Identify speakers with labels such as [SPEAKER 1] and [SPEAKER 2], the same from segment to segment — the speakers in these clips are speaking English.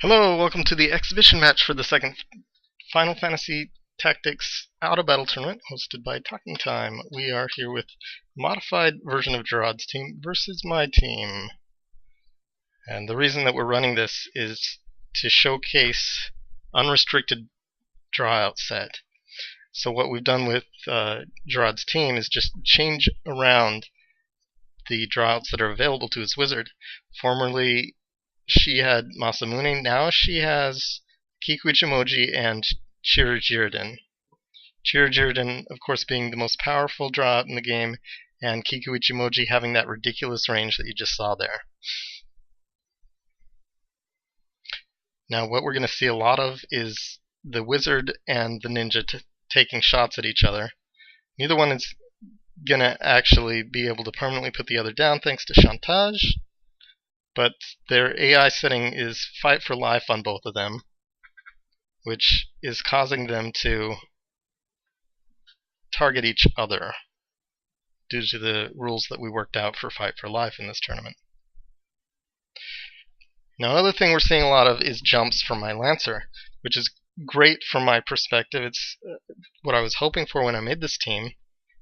[SPEAKER 1] Hello, welcome to the exhibition match for the second Final Fantasy Tactics Out-of-Battle tournament hosted by Talking Time. We are here with a modified version of Gerad's team versus my team. And the reason that we're running this is to showcase unrestricted draw-out set. So what we've done with Gerad's team is just change around the drawouts that are available to his wizard. Formerly, she had Masamune. Now she has Kiku Ichimoji and Gerad. Gerad, of course, being the most powerful drawout in the game, and Kiku Ichimoji having that ridiculous range that you just saw there. Now, what we're going to see a lot of is the wizard and the ninja taking shots at each other. Neither one is going to actually be able to permanently put the other down thanks to Chantage, but their AI setting is fight for life on both of them, which is causing them to target each other due to the rules that we worked out for fight for life in this tournament. Now, another thing we're seeing a lot of is jumps from my Lancer, which is great from my perspective. It's what I was hoping for when I made this team.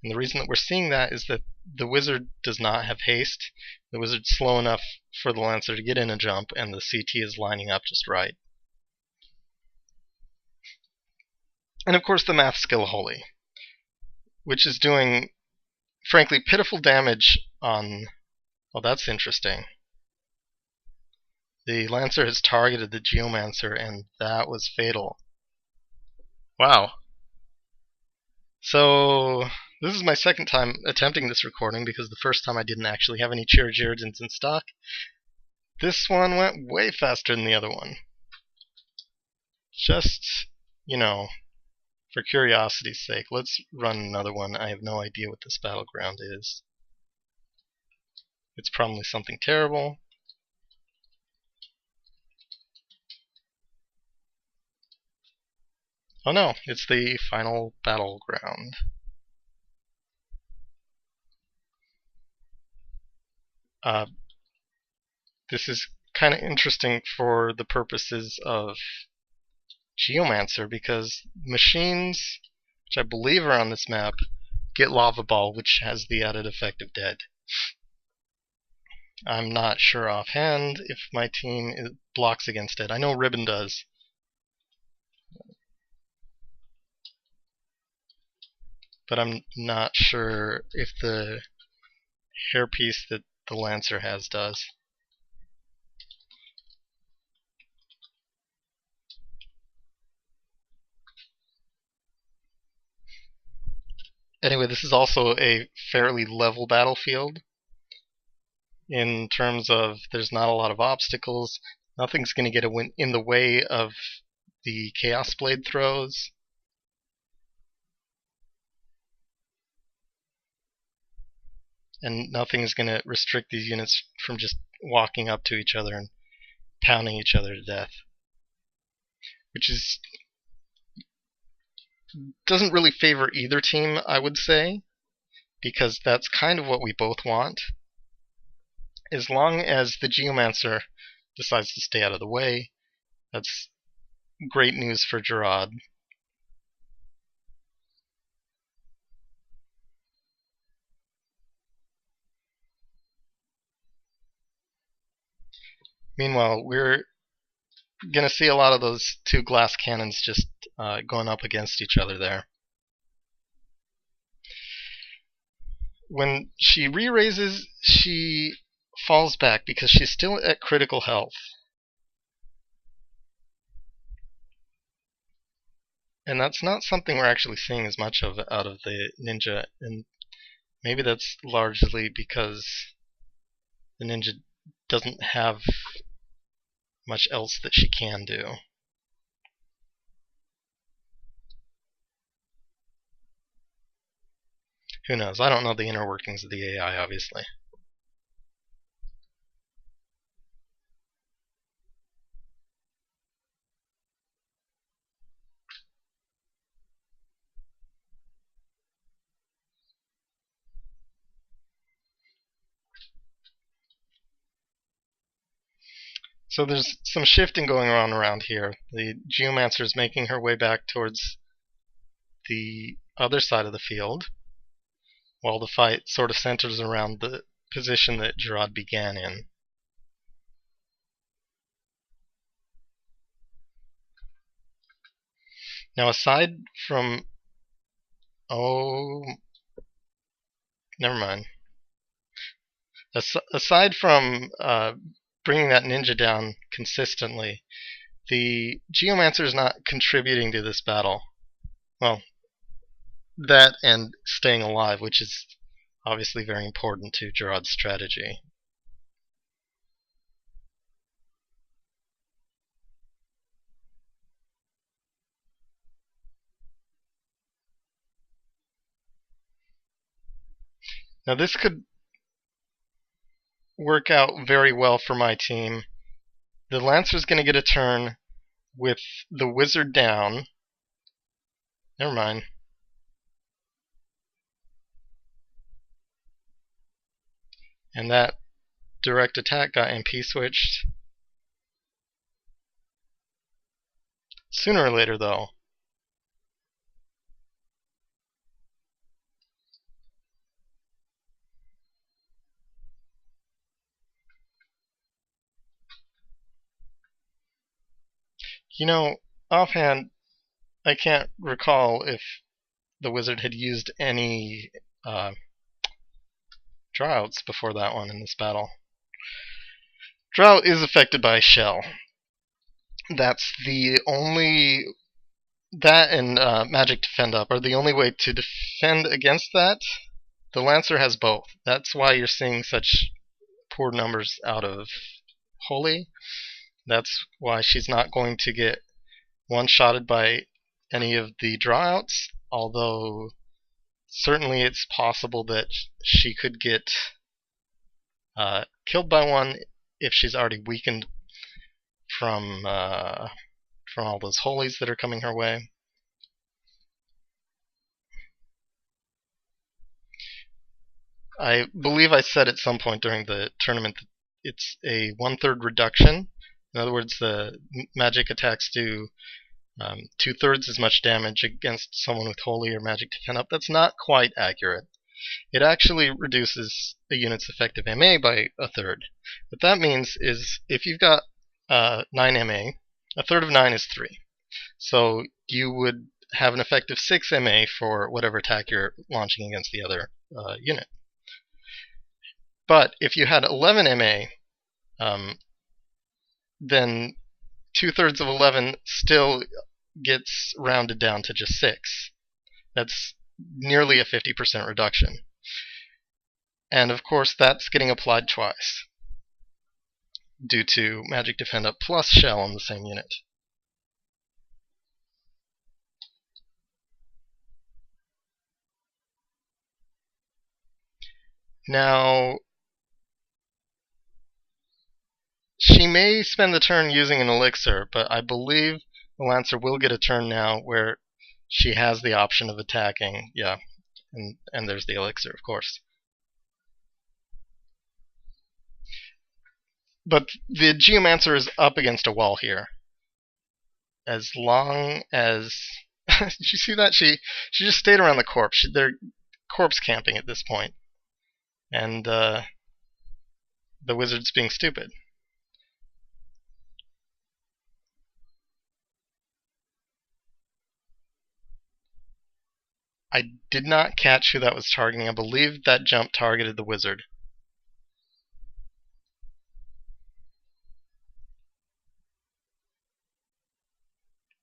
[SPEAKER 1] And the reason that we're seeing that is that the wizard does not have haste. The wizard's slow enough for the Lancer to get in a jump, and the CT is lining up just right. And of course the math skill Holy, which is doing, frankly, pitiful damage on... Well, that's interesting. The Lancer has targeted the Geomancer, and that was fatal. Wow. So, this is my second time attempting this recording, because the first time I didn't actually have any Geradins in stock. This one went way faster than the other one. Just, for curiosity's sake, let's run another one. I have no idea what this battleground is. It's probably something terrible. Oh no, it's the final battleground. This is kind of interesting for the purposes of Geomancer, because machines, which I believe are on this map, get Lava Ball, which has the added effect of dead. I'm not sure offhand if my team blocks against it. I know Ribbon does. But I'm not sure if the hairpiece that the Lancer has does. Anyway, this is also a fairly level battlefield in terms of there's not a lot of obstacles. Nothing's going to get in the way of the Chaos Blade throws. And nothing's going to restrict these units from just walking up to each other and pounding each other to death. Which doesn't really favor either team, I would say, because that's kind of what we both want. As long as the Geomancer decides to stay out of the way, that's great news for Gerad. Meanwhile, we're going to see a lot of those two glass cannons just going up against each other there. When she re-raises, she falls back because she's still at critical health. And that's not something we're actually seeing as much of out of the ninja, and maybe that's largely because the ninja doesn't have much else that she can do. Who knows? I don't know the inner workings of the AI, obviously. So there's some shifting going on around here. The Geomancer is making her way back towards the other side of the field, while the fight sort of centers around the position that Gerad began in. Now, aside from... Oh, never mind. Aside from bringing that ninja down consistently, the Geomancer is not contributing to this battle. Well, that and staying alive, which is obviously very important to Gerad's strategy. Now this could work out very well for my team. The Lancer's going to get a turn with the Wizard down. Never mind. And that direct attack got MP switched. Sooner or later, though, you know, offhand, I can't recall if the Wizard had used any droughts before that one in this battle. Drought is affected by shell. That's the only... That and magic defend up are the only way to defend against that. The Lancer has both. That's why you're seeing such poor numbers out of Holy. That's why she's not going to get one-shotted by any of the drawouts, although certainly it's possible that she could get killed by one if she's already weakened from all those holies that are coming her way. I believe I said at some point during the tournament that it's a 1/3 reduction. In other words, the magic attacks do 2/3 as much damage against someone with Holy or Magic Defend Up. That's not quite accurate. It actually reduces a unit's effective MA by 1/3. What that means is if you've got 9 MA, 1/3 of 9 is 3. So you would have an effective 6 MA for whatever attack you're launching against the other unit. But if you had 11 MA, then 2/3 of 11 still gets rounded down to just 6. That's nearly a 50% reduction. And of course, that's getting applied twice due to Magic Defend Up plus Shell on the same unit. Now, she may spend the turn using an elixir, but I believe the Lancer will get a turn now where she has the option of attacking. Yeah, and there's the elixir, of course. But the Geomancer is up against a wall here. As long as... Did you see that? She just stayed around the corpse. They're corpse camping at this point. And the Wizard's being stupid. I did not catch who that was targeting. I believe that jump targeted the Wizard.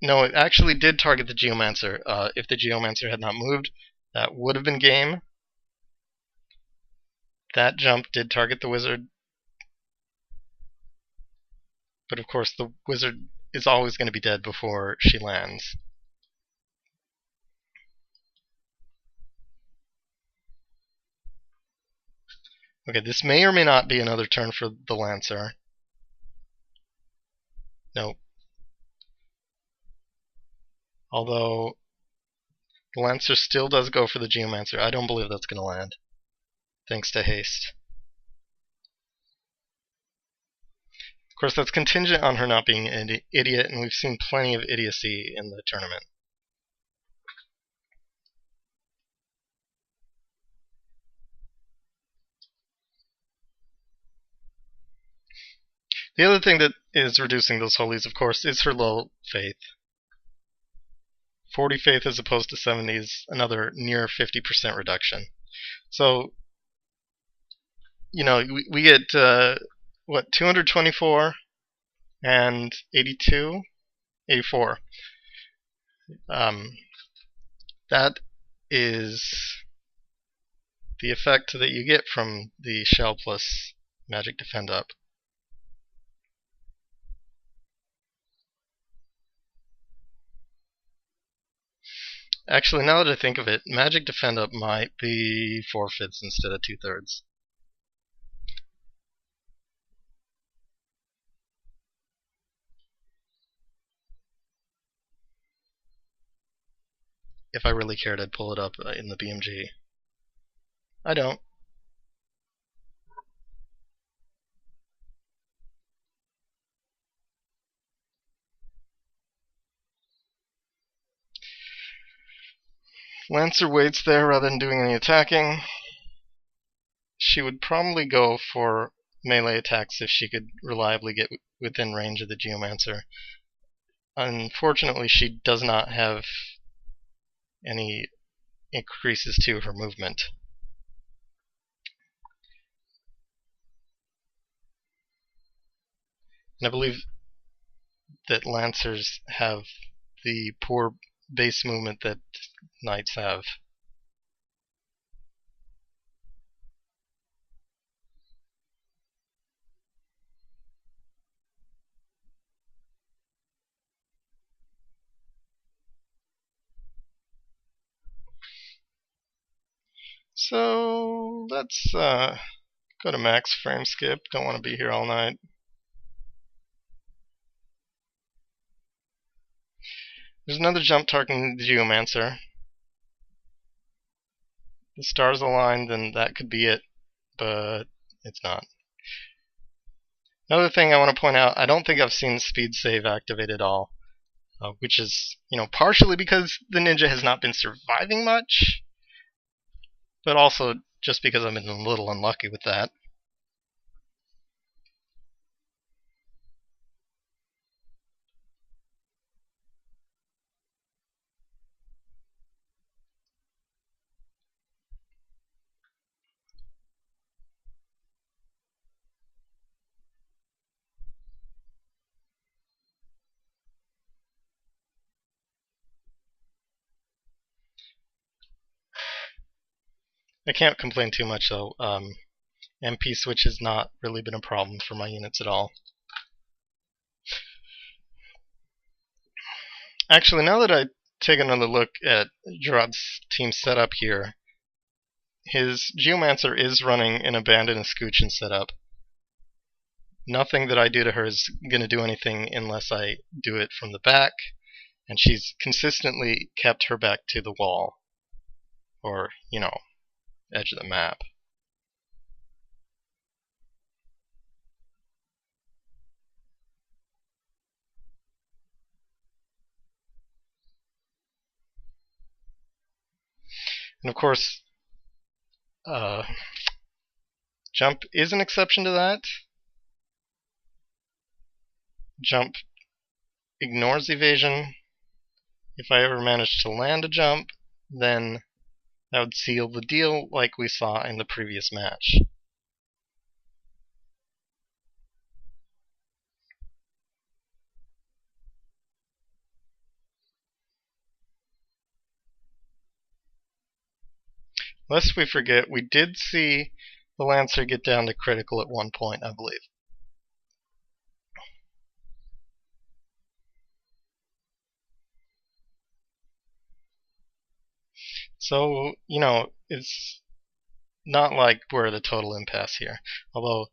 [SPEAKER 1] No, it actually did target the Geomancer. If the Geomancer had not moved, that would have been game. That jump did target the Wizard. But of course, the Wizard is always going to be dead before she lands. Okay, this may or may not be another turn for the Lancer. Nope. Although, the Lancer still does go for the Geomancer. I don't believe that's going to land. Thanks to haste. course, that's contingent on her not being an idiot, and we've seen plenty of idiocy in the tournament. The other thing that is reducing those holies, of course, is her low faith. 40 faith as opposed to 70 is another near 50% reduction. So, we get, 224 and 82? 84. That is the effect that you get from the shell plus magic defend up. Actually, now that I think of it, magic defend up might be 4/5 instead of 2/3. If I really cared, I'd pull it up in the BMG. I don't. Lancer waits there rather than doing any attacking. She would probably go for melee attacks if she could reliably get within range of the Geomancer. Unfortunately, she does not have any increases to her movement. And I believe that Lancers have the poor base movement that Knights have. So let's go to max frame skip. Don't want to be here all night. There's another jump targeting the Geomancer. The stars aligned, then that could be it, but it's not. Another thing I want to point out, I don't think I've seen speed save activate at all, which is, partially because the ninja has not been surviving much, but also just because I've been a little unlucky with that. I can't complain too much though. MP switch has not really been a problem for my units at all. Actually, now that I take another look at Gerad's team setup here, his Geomancer is running an Abandon Escutcheon setup. Nothing that I do to her is going to do anything unless I do it from the back, and she's consistently kept her back to the wall, or, edge of the map. And of course, jump is an exception to that. Jump ignores evasion. If I ever manage to land a jump, then that would seal the deal like we saw in the previous match. Lest we forget, we did see the Lancer get down to critical at one point, I believe. So, it's not like we're at a total impasse here. Although,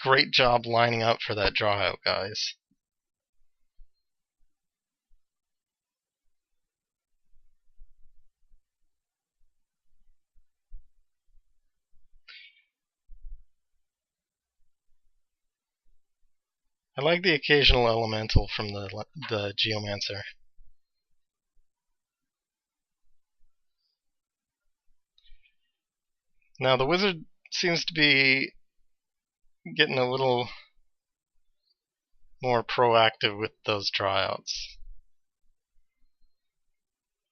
[SPEAKER 1] great job lining up for that draw out, guys. I like the occasional elemental from the Geomancer. Now the wizard seems to be getting a little more proactive with those drawouts.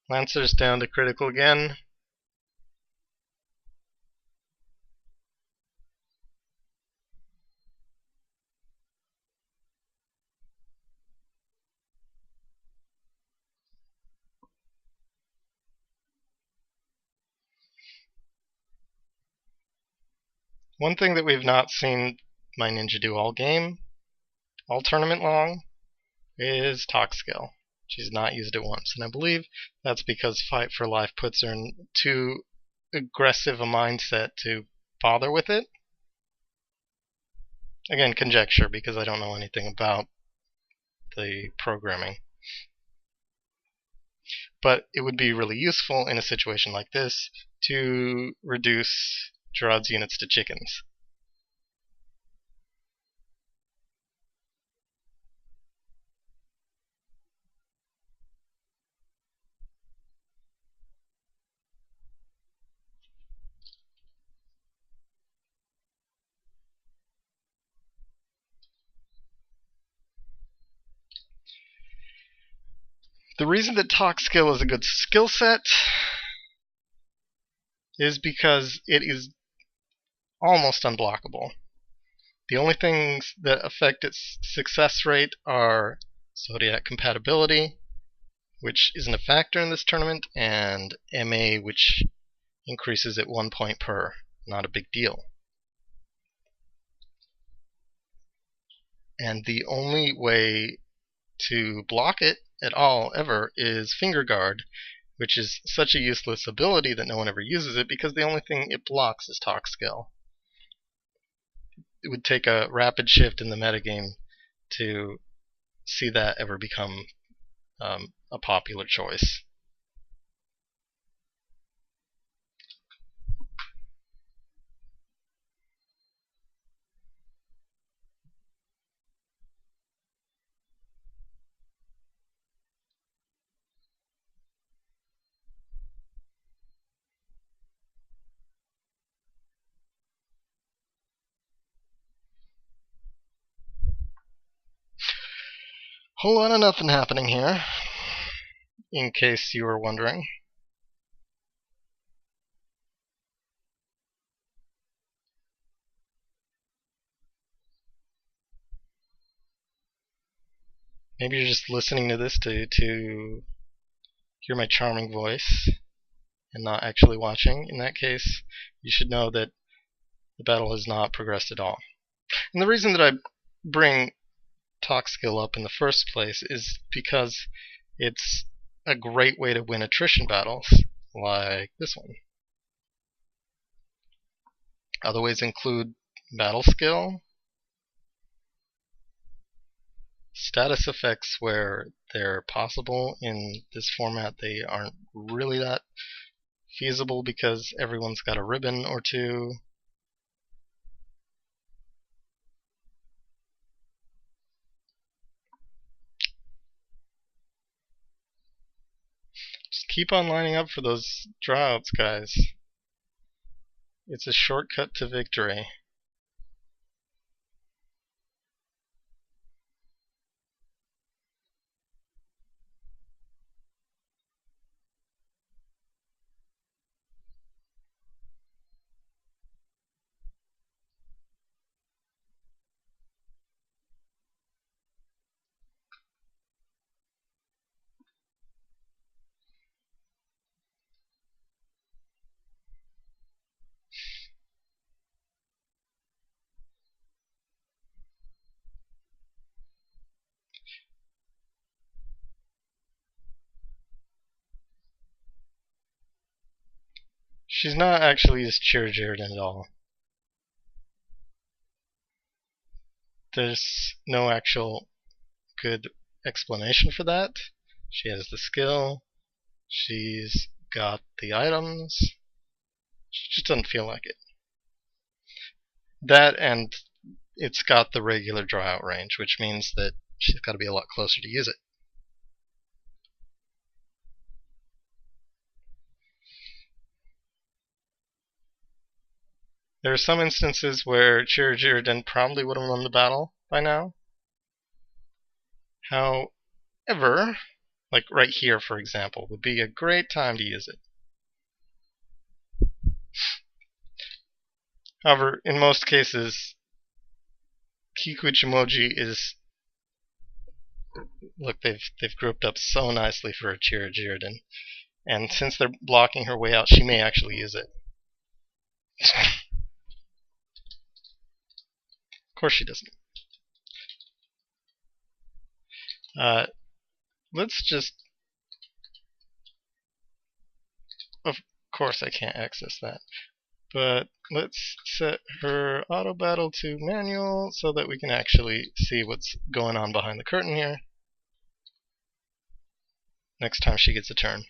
[SPEAKER 1] Lancer's down to critical again. One thing that we've not seen my ninja do all game, all tournament long, is talk skill. She's not used it once, and I believe that's because Fight for Life puts her in too aggressive a mindset to bother with it. Again, conjecture, because I don't know anything about the programming. But it would be really useful in a situation like this to reduce Gerard's units to chickens. The reason that talk skill is a good skill set is because it is almost unblockable. The only things that affect its success rate are Zodiac compatibility, which isn't a factor in this tournament, and MA, which increases at 1 point per. Not a big deal. And the only way to block it at all, ever, is Finger Guard, which is such a useless ability that no one ever uses it because the only thing it blocks is talk skill. It would take a rapid shift in the metagame to see that ever become a popular choice. Whole lot of nothing happening here, in case you were wondering. Maybe you're just listening to this to hear my charming voice and not actually watching. In that case, you should know that the battle has not progressed at all. And the reason that I bring talk skill up in the first place is because it's a great way to win attrition battles, like this one. Other ways include battle skill, status effects where they're possible. In this format, they aren't really that feasible because everyone's got a ribbon or two. Just keep on lining up for those drawouts, guys. It's a shortcut to victory. She's not actually as Gerad at all. There's no actual good explanation for that. She has the skill. She's got the items. She just doesn't feel like it. That and it's got the regular draw out range, which means that she's got to be a lot closer to use it. There are some instances where Gerad probably would have won the battle by now. However, like right here, for example, would be a great time to use it. However, in most cases, Kikuichi is... Look, they've grouped up so nicely for a Gerad. And since they're blocking her way out, she may actually use it. Of course she doesn't. Let's just... Of course I can't access that. But let's set her auto battle to manual so that we can actually see what's going on behind the curtain here next time she gets a turn.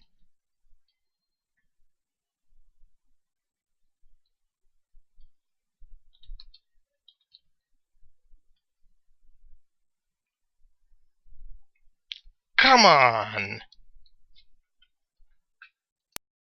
[SPEAKER 1] Come on!